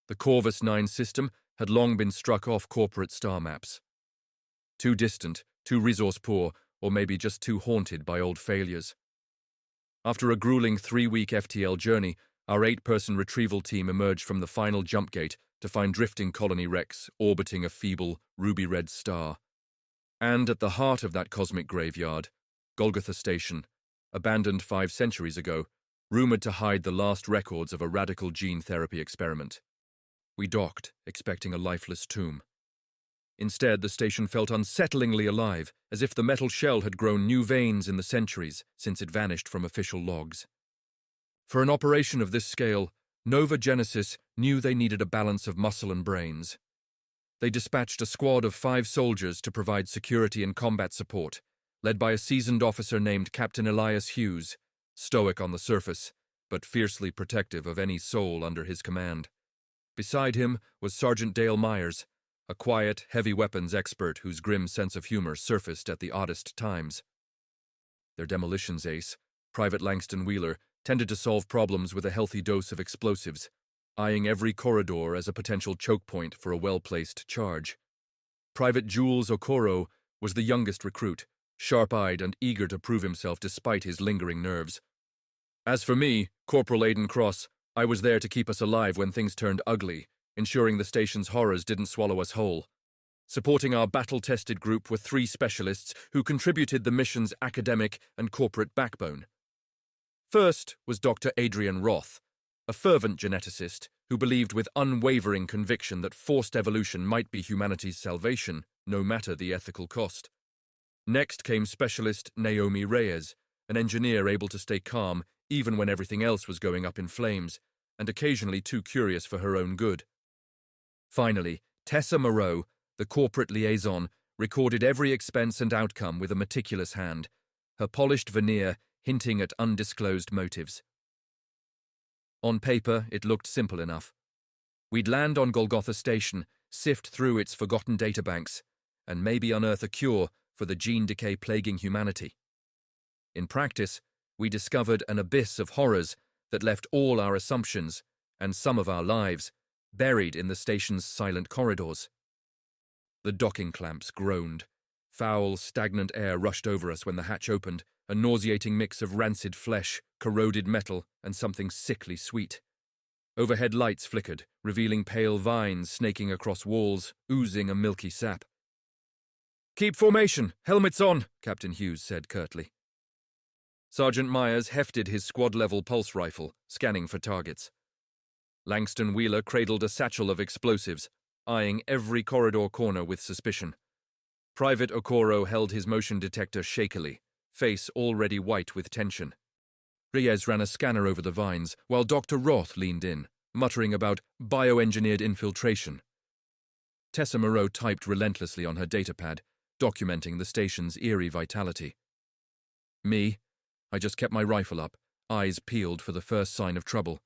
The Corvus 9 system had long been struck off corporate star maps. Too distant, too resource-poor, or maybe just too haunted by old failures. After a grueling 3-week FTL journey, our 8-person retrieval team emerged from the final jump gate to find drifting colony wrecks orbiting a feeble, ruby-red star. And at the heart of that cosmic graveyard, Golgotha Station, abandoned 5 centuries ago, rumored to hide the last records of a radical gene therapy experiment. We docked, expecting a lifeless tomb. Instead, the station felt unsettlingly alive, as if the metal shell had grown new veins in the centuries since it vanished from official logs. For an operation of this scale, Nova Genesis knew they needed a balance of muscle and brains. They dispatched a squad of 5 soldiers to provide security and combat support, led by a seasoned officer named Captain Elias Hughes, stoic on the surface, but fiercely protective of any soul under his command. Beside him was Sergeant Dale Myers, a quiet, heavy weapons expert whose grim sense of humor surfaced at the oddest times. Their demolitions ace, Private Langston Wheeler, tended to solve problems with a healthy dose of explosives, eyeing every corridor as a potential choke point for a well-placed charge. Private Jules Okoro was the youngest recruit, sharp-eyed and eager to prove himself despite his lingering nerves. As for me, Corporal Aidan Cross, I was there to keep us alive when things turned ugly, ensuring the station's horrors didn't swallow us whole. Supporting our battle-tested group were 3 specialists who contributed the mission's academic and corporate backbone. First was Dr. Adrian Roth, a fervent geneticist who believed with unwavering conviction that forced evolution might be humanity's salvation, no matter the ethical cost. Next came specialist Naomi Reyes, an engineer able to stay calm even when everything else was going up in flames, and occasionally too curious for her own good. Finally, Tessa Moreau, the corporate liaison, recorded every expense and outcome with a meticulous hand, her polished veneer hinting at undisclosed motives. On paper, it looked simple enough. We'd land on Golgotha Station, sift through its forgotten databanks, and maybe unearth a cure for the gene decay plaguing humanity. In practice, we discovered an abyss of horrors that left all our assumptions, and some of our lives, buried in the station's silent corridors. The docking clamps groaned. Foul, stagnant air rushed over us when the hatch opened, a nauseating mix of rancid flesh, corroded metal, and something sickly sweet. Overhead lights flickered, revealing pale vines snaking across walls, oozing a milky sap. "Keep formation! Helmets on!" Captain Hughes said curtly. Sergeant Myers hefted his squad-level pulse rifle, scanning for targets. Langston Wheeler cradled a satchel of explosives, eyeing every corridor corner with suspicion. Private Okoro held his motion detector shakily, face already white with tension. Reyes ran a scanner over the vines, while Dr. Roth leaned in, muttering about bioengineered infiltration. Tessa Moreau typed relentlessly on her datapad, documenting the station's eerie vitality. Me, I just kept my rifle up, eyes peeled for the first sign of trouble.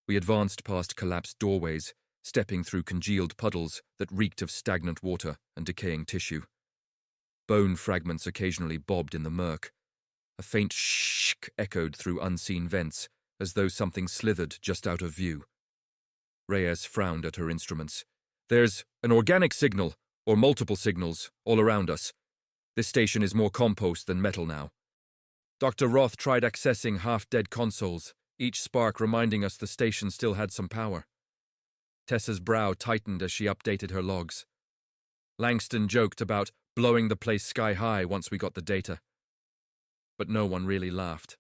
We advanced past collapsed doorways, stepping through congealed puddles that reeked of stagnant water and decaying tissue. Bone fragments occasionally bobbed in the murk. A faint shhh echoed through unseen vents, as though something slithered just out of view. Reyes frowned at her instruments. "There's an organic signal, or multiple signals, all around us. This station is more compost than metal now." Dr. Roth tried accessing half-dead consoles, each spark reminding us the station still had some power. Tessa's brow tightened as she updated her logs. Langston joked about blowing the place sky-high once we got the data. But no one really laughed.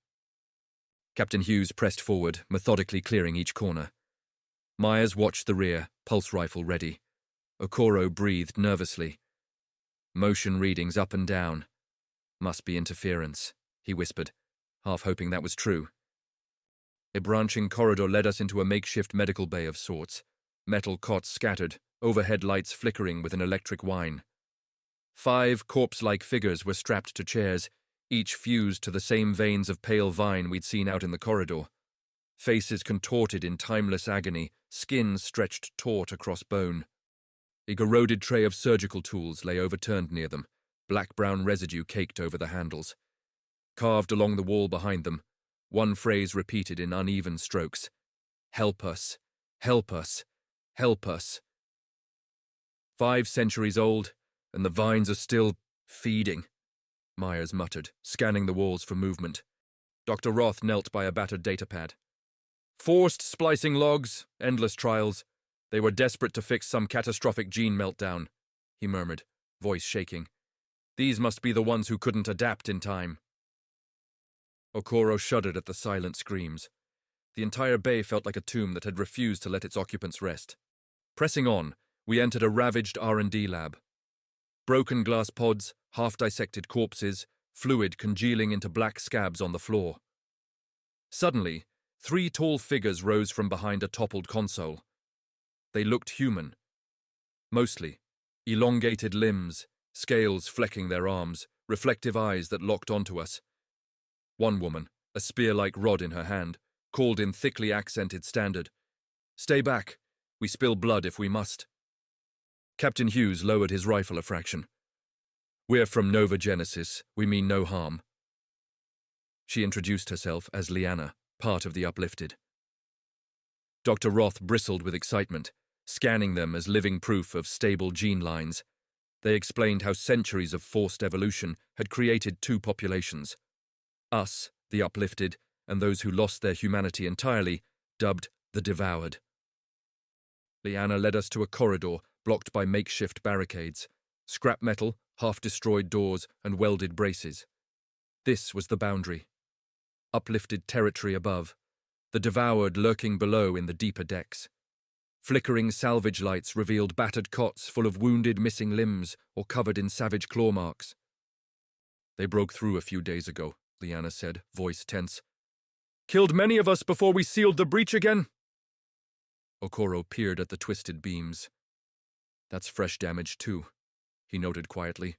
Captain Hughes pressed forward, methodically clearing each corner. Myers watched the rear, pulse rifle ready. Okoro breathed nervously. Motion readings up and down. "Must be interference," he whispered, half hoping that was true. A branching corridor led us into a makeshift medical bay of sorts. Metal cots scattered, overhead lights flickering with an electric whine. 5 corpse-like figures were strapped to chairs, each fused to the same veins of pale vine we'd seen out in the corridor. Faces contorted in timeless agony, skin stretched taut across bone. A corroded tray of surgical tools lay overturned near them, black-brown residue caked over the handles. Carved along the wall behind them, one phrase repeated in uneven strokes. "Help us! Help us! Help us. 5 centuries old, and the vines are still feeding, Myers muttered, scanning the walls for movement. Dr. Roth knelt by a battered datapad. Forced splicing logs, endless trials. They were desperate to fix some catastrophic gene meltdown, he murmured, voice shaking. These must be the ones who couldn't adapt in time. Okoro shuddered at the silent screams. The entire bay felt like a tomb that had refused to let its occupants rest. Pressing on, we entered a ravaged R&D lab. Broken glass pods, half-dissected corpses, fluid congealing into black scabs on the floor. Suddenly, 3 tall figures rose from behind a toppled console. They looked human. Mostly. Elongated limbs, scales flecking their arms, reflective eyes that locked onto us. One woman, a spear-like rod in her hand, called in thickly accented standard. Stay back. We spill blood if we must. Captain Hughes lowered his rifle a fraction. We're from Nova Genesis. We mean no harm. She introduced herself as Liana, part of the Uplifted. Dr. Roth bristled with excitement, scanning them as living proof of stable gene lines. They explained how centuries of forced evolution had created 2 populations. Us, the Uplifted, and those who lost their humanity entirely, dubbed the Devoured. Liana led us to a corridor blocked by makeshift barricades, scrap metal, half-destroyed doors, and welded braces. This was the boundary. Uplifted territory above, the Devoured lurking below in the deeper decks. Flickering salvage lights revealed battered cots full of wounded missing limbs or covered in savage claw marks. They broke through a few days ago, Liana said, voice tense. Killed many of us before we sealed the breach again? Okoro peered at the twisted beams. That's fresh damage too, he noted quietly.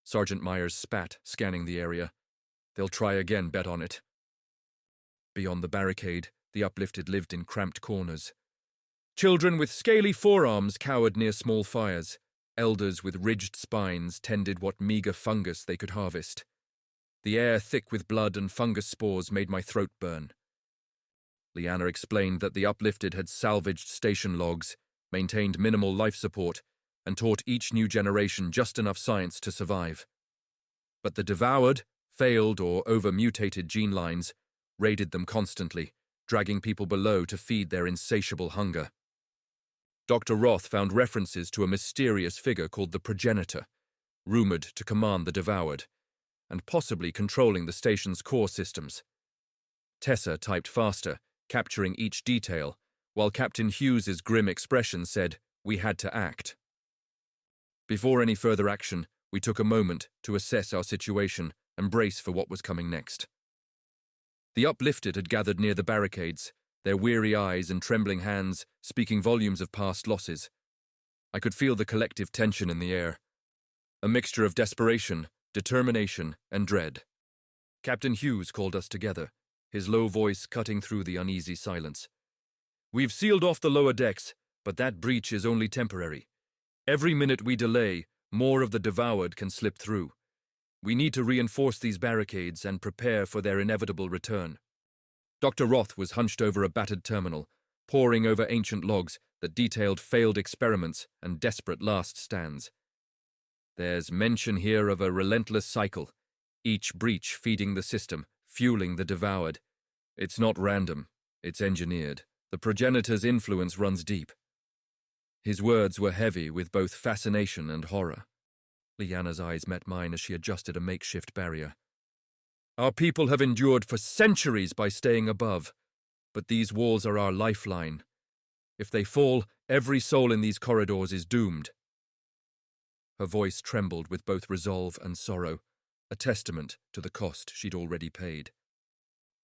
Sergeant Myers spat, scanning the area. They'll try again, bet on it. Beyond the barricade, the Uplifted lived in cramped corners. Children with scaly forearms cowered near small fires. Elders with ridged spines tended what meager fungus they could harvest. The air thick with blood and fungus spores made my throat burn. Liana explained that the Uplifted had salvaged station logs, maintained minimal life support, and taught each new generation just enough science to survive. But the Devoured, failed or over-mutated gene lines, raided them constantly, dragging people below to feed their insatiable hunger. Dr. Roth found references to a mysterious figure called the Progenitor, rumored to command the Devoured, and possibly controlling the station's core systems. Tessa typed faster, capturing each detail, while Captain Hughes's grim expression said, "We had to act." Before any further action, we took a moment to assess our situation and brace for what was coming next. The Uplifted had gathered near the barricades, their weary eyes and trembling hands speaking volumes of past losses. I could feel the collective tension in the air, a mixture of desperation, determination, and dread. Captain Hughes called us together, his low voice cutting through the uneasy silence. We've sealed off the lower decks, but that breach is only temporary. Every minute we delay, more of the Devoured can slip through. We need to reinforce these barricades and prepare for their inevitable return. Dr. Roth was hunched over a battered terminal, poring over ancient logs that detailed failed experiments and desperate last stands. There's mention here of a relentless cycle, each breach feeding the system, fueling the Devoured. It's not random, it's engineered. The Progenitor's influence runs deep. His words were heavy with both fascination and horror. Liana's eyes met mine as she adjusted a makeshift barrier. Our people have endured for centuries by staying above, but these walls are our lifeline. If they fall, every soul in these corridors is doomed. Her voice trembled with both resolve and sorrow, a testament to the cost she'd already paid.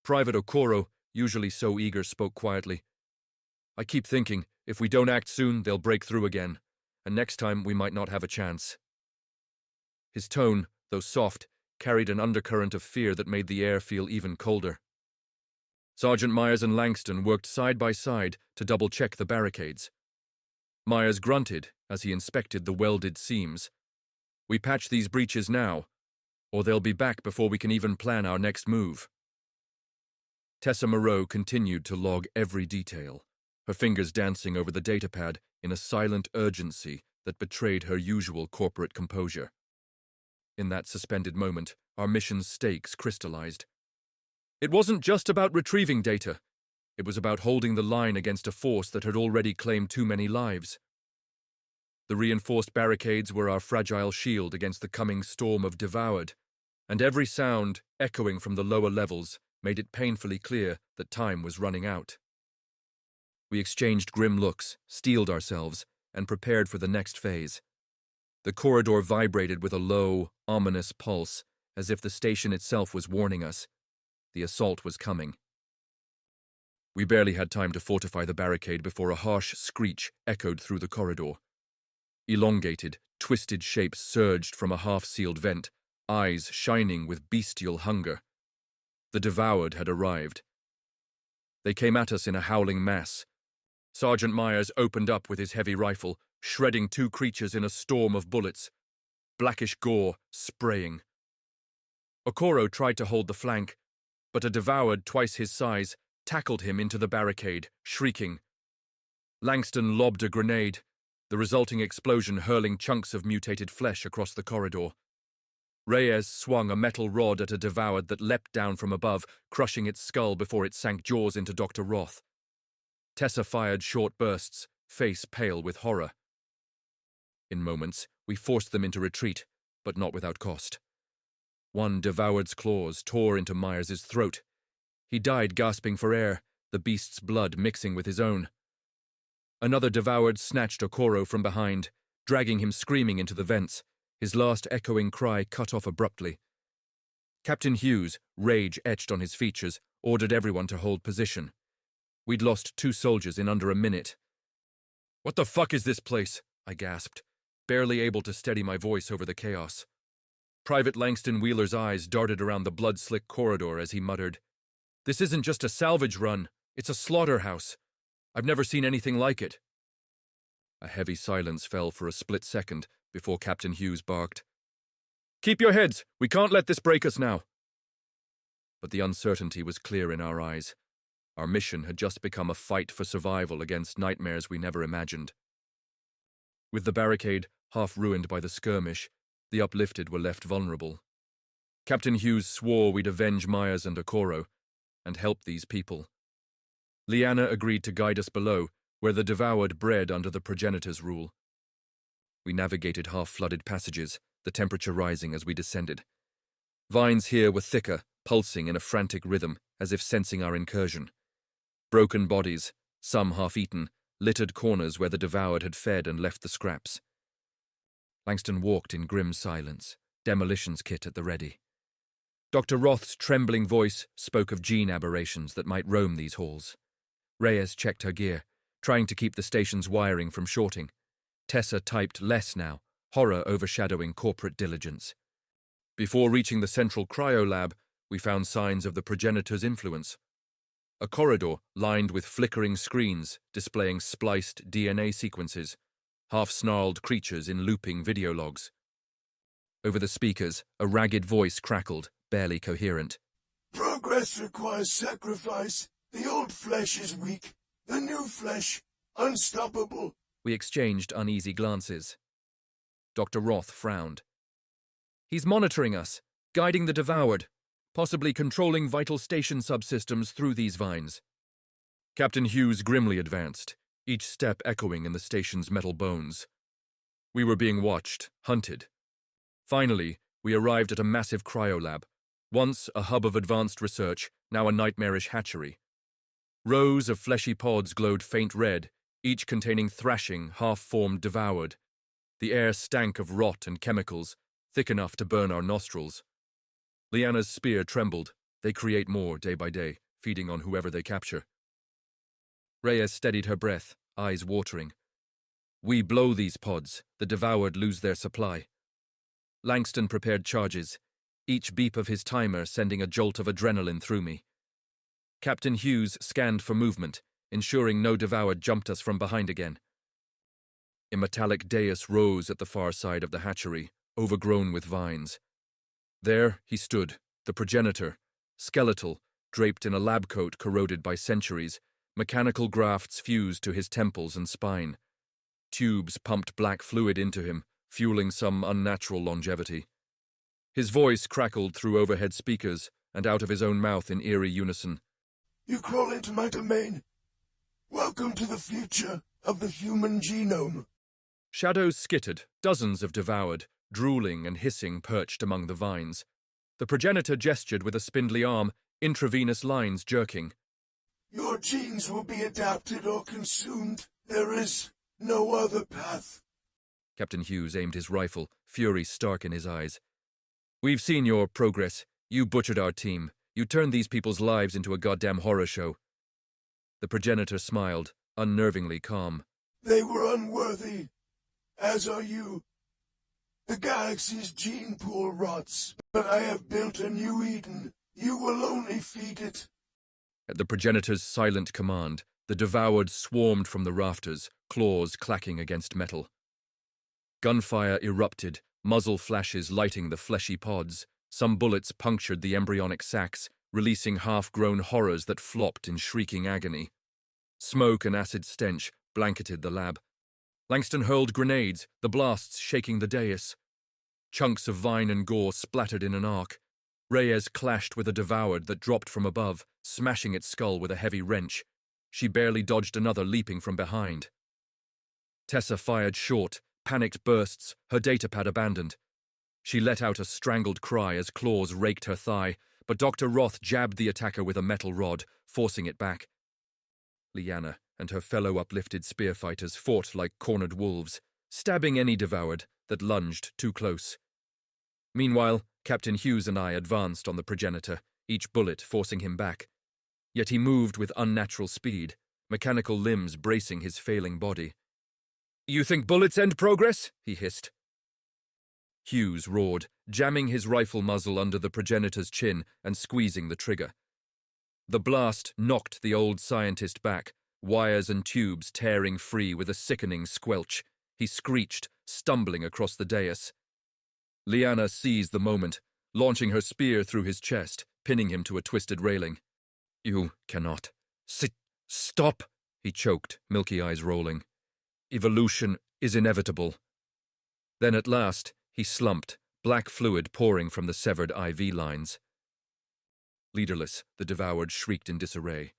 Private Okoro, usually so eager, spoke quietly. I keep thinking, if we don't act soon, they'll break through again, and next time we might not have a chance. His tone, though soft, carried an undercurrent of fear that made the air feel even colder. Sergeant Myers and Langston worked side by side to double-check the barricades. Myers grunted as he inspected the welded seams. We patch these breaches now, or they'll be back before we can even plan our next move. Tessa Moreau continued to log every detail, her fingers dancing over the datapad in a silent urgency that betrayed her usual corporate composure. In that suspended moment, our mission's stakes crystallized. It wasn't just about retrieving data. It was about holding the line against a force that had already claimed too many lives. The reinforced barricades were our fragile shield against the coming storm of devoured, and every sound, echoing from the lower levels, made it painfully clear that time was running out. We exchanged grim looks, steeled ourselves, and prepared for the next phase. The corridor vibrated with a low, ominous pulse, as if the station itself was warning us. The assault was coming. We barely had time to fortify the barricade before a harsh screech echoed through the corridor. Elongated, twisted shapes surged from a half-sealed vent, eyes shining with bestial hunger. The devoured had arrived. They came at us in a howling mass. Sergeant Myers opened up with his heavy rifle, shredding two creatures in a storm of bullets, blackish gore spraying. Okoro tried to hold the flank, but a devoured twice his size tackled him into the barricade, shrieking. Langston lobbed a grenade, the resulting explosion hurling chunks of mutated flesh across the corridor. Reyes swung a metal rod at a devoured that leapt down from above, crushing its skull before it sank jaws into Dr. Roth. Tessa fired short bursts, face pale with horror. In moments, we forced them into retreat, but not without cost. One devoured's claws tore into Myers's throat. He died gasping for air, the beast's blood mixing with his own. Another devoured snatched Okoro from behind, dragging him screaming into the vents, his last echoing cry cut off abruptly. Captain Hughes, rage etched on his features, ordered everyone to hold position. We'd lost 2 soldiers in under a minute. "What the fuck is this place?" I gasped, barely able to steady my voice over the chaos. Private Langston Wheeler's eyes darted around the blood-slick corridor as he muttered, "This isn't just a salvage run, it's a slaughterhouse. I've never seen anything like it." A heavy silence fell for a split second before Captain Hughes barked, "Keep your heads! We can't let this break us now." But the uncertainty was clear in our eyes. Our mission had just become a fight for survival against nightmares we never imagined. With the barricade half ruined by the skirmish, the uplifted were left vulnerable. Captain Hughes swore we'd avenge Myers and Okoro, and help these people. Liana agreed to guide us below, where the devoured bred under the progenitor's rule. We navigated half-flooded passages, the temperature rising as we descended. Vines here were thicker, pulsing in a frantic rhythm, as if sensing our incursion. Broken bodies, some half-eaten, littered corners where the devoured had fed and left the scraps. Langston walked in grim silence, demolitions kit at the ready. Dr. Roth's trembling voice spoke of gene aberrations that might roam these halls. Reyes checked her gear, trying to keep the station's wiring from shorting. Tessa typed less now, horror overshadowing corporate diligence. Before reaching the central cryolab, we found signs of the progenitor's influence. A corridor lined with flickering screens displaying spliced DNA sequences, half-snarled creatures in looping video logs. Over the speakers, a ragged voice crackled, barely coherent. "Progress requires sacrifice. The old flesh is weak. The new flesh, unstoppable." We exchanged uneasy glances. Dr. Roth frowned. "He's monitoring us, guiding the devoured, possibly controlling vital station subsystems through these vines." Captain Hughes grimly advanced, each step echoing in the station's metal bones. We were being watched, hunted. Finally, we arrived at a massive cryolab, once a hub of advanced research, now a nightmarish hatchery. Rows of fleshy pods glowed faint red, each containing thrashing, half-formed devoured. The air stank of rot and chemicals, thick enough to burn our nostrils. Liana's spear trembled. They create more day by day, feeding on whoever they capture. Reyes steadied her breath, eyes watering. "We blow these pods, the devoured lose their supply." Langston prepared charges, each beep of his timer sending a jolt of adrenaline through me. Captain Hughes scanned for movement, ensuring no devoured jumped us from behind again. A metallic dais rose at the far side of the hatchery, overgrown with vines. There he stood, the progenitor, skeletal, draped in a lab coat corroded by centuries, Mechanical grafts fused to his temples and spine. Tubes pumped black fluid into him, fueling some unnatural longevity. His voice crackled through overhead speakers and out of his own mouth in eerie unison. You crawl into my domain. Welcome to the future of the human genome. Shadows skittered, dozens of devoured, drooling and hissing perched among the vines. The progenitor gestured with a spindly arm, intravenous lines jerking. Your genes will be adapted or consumed. There is no other path. Captain Hughes aimed his rifle, fury stark in his eyes. We've seen your progress. You butchered our team. You turned these people's lives into a goddamn horror show. The progenitor smiled, unnervingly calm. They were unworthy, as are you. The galaxy's gene pool rots, but I have built a new Eden. You will only feed it. At the progenitor's silent command, the devoured swarmed from the rafters, claws clacking against metal. Gunfire erupted, muzzle flashes lighting the fleshy pods. Some bullets punctured the embryonic sacs, releasing half-grown horrors that flopped in shrieking agony. Smoke and acid stench blanketed the lab. Langston hurled grenades, the blasts shaking the dais. Chunks of vine and gore splattered in an arc. Reyes clashed with a devoured that dropped from above, smashing its skull with a heavy wrench. She barely dodged another leaping from behind. Tessa fired short, panicked bursts, her datapad abandoned. She let out a strangled cry as claws raked her thigh, but Dr. Roth jabbed the attacker with a metal rod, forcing it back. Liana and her fellow uplifted spearfighters fought like cornered wolves, stabbing any devoured that lunged too close. Meanwhile, Captain Hughes and I advanced on the progenitor, each bullet forcing him back. Yet he moved with unnatural speed, mechanical limbs bracing his failing body. "You think bullets end progress?" he hissed. Hughes roared, jamming his rifle muzzle under the progenitor's chin and squeezing the trigger. The blast knocked the old scientist back, wires and tubes tearing free with a sickening squelch. He screeched, stumbling across the dais. Liana seized the moment, launching her spear through his chest, pinning him to a twisted railing. "You cannot. Stop!" he choked, milky eyes rolling. "Evolution is inevitable." Then at last, he slumped, black fluid pouring from the severed IV lines. Leaderless, the devoured shrieked in disarray.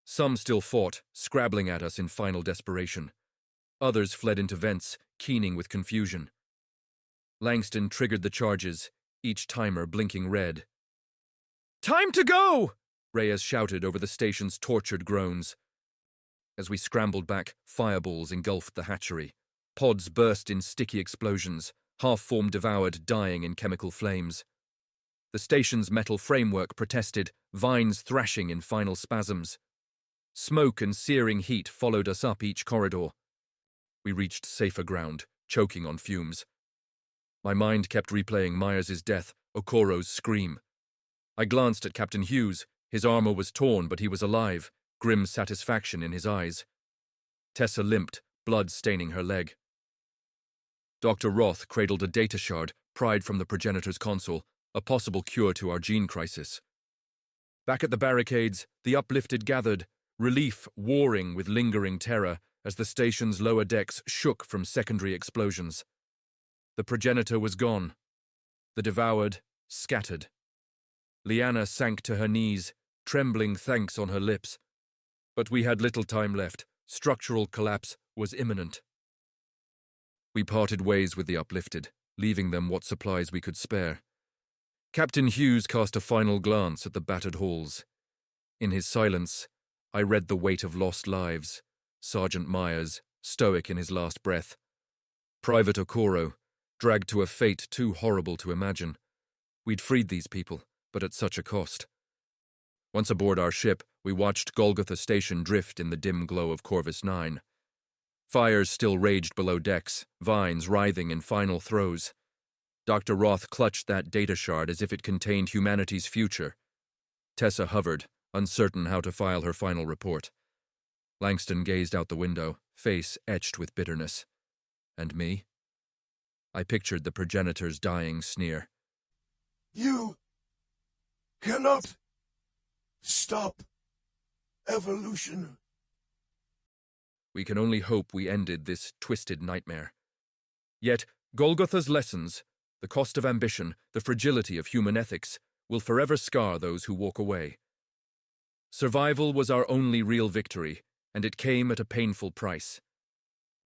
Some still fought, scrabbling at us in final desperation. Others fled into vents, keening with confusion. Langston triggered the charges, each timer blinking red. "Time to go!" Reyes shouted over the station's tortured groans. As we scrambled back, fireballs engulfed the hatchery. Pods burst in sticky explosions, half-formed devoured dying in chemical flames. The station's metal framework protested, vines thrashing in final spasms. Smoke and searing heat followed us up each corridor. We reached safer ground, choking on fumes. My mind kept replaying Myers' death, Okoro's scream. I glanced at Captain Hughes. His armor was torn, but he was alive, grim satisfaction in his eyes. Tessa limped, blood staining her leg. Dr. Roth cradled a data shard, pried from the progenitor's console, a possible cure to our gene crisis. Back at the barricades, the uplifted gathered, relief warring with lingering terror as the station's lower decks shook from secondary explosions. The progenitor was gone. The devoured scattered. Liana sank to her knees, trembling thanks on her lips. But we had little time left. Structural collapse was imminent. We parted ways with the uplifted, leaving them what supplies we could spare. Captain Hughes cast a final glance at the battered halls. In his silence, I read the weight of lost lives. Sergeant Myers, stoic in his last breath. Private Okoro, dragged to a fate too horrible to imagine. We'd freed these people, but at such a cost. Once aboard our ship, we watched Golgotha Station drift in the dim glow of Corvus 9. Fires still raged below decks, vines writhing in final throes. Dr. Roth clutched that data shard as if it contained humanity's future. Tessa hovered, uncertain how to file her final report. Langston gazed out the window, face etched with bitterness. And me? I pictured the progenitor's dying sneer. You cannot stop evolution. We can only hope we ended this twisted nightmare. Yet, Golgotha's lessons, the cost of ambition, the fragility of human ethics, will forever scar those who walk away. Survival was our only real victory, and it came at a painful price.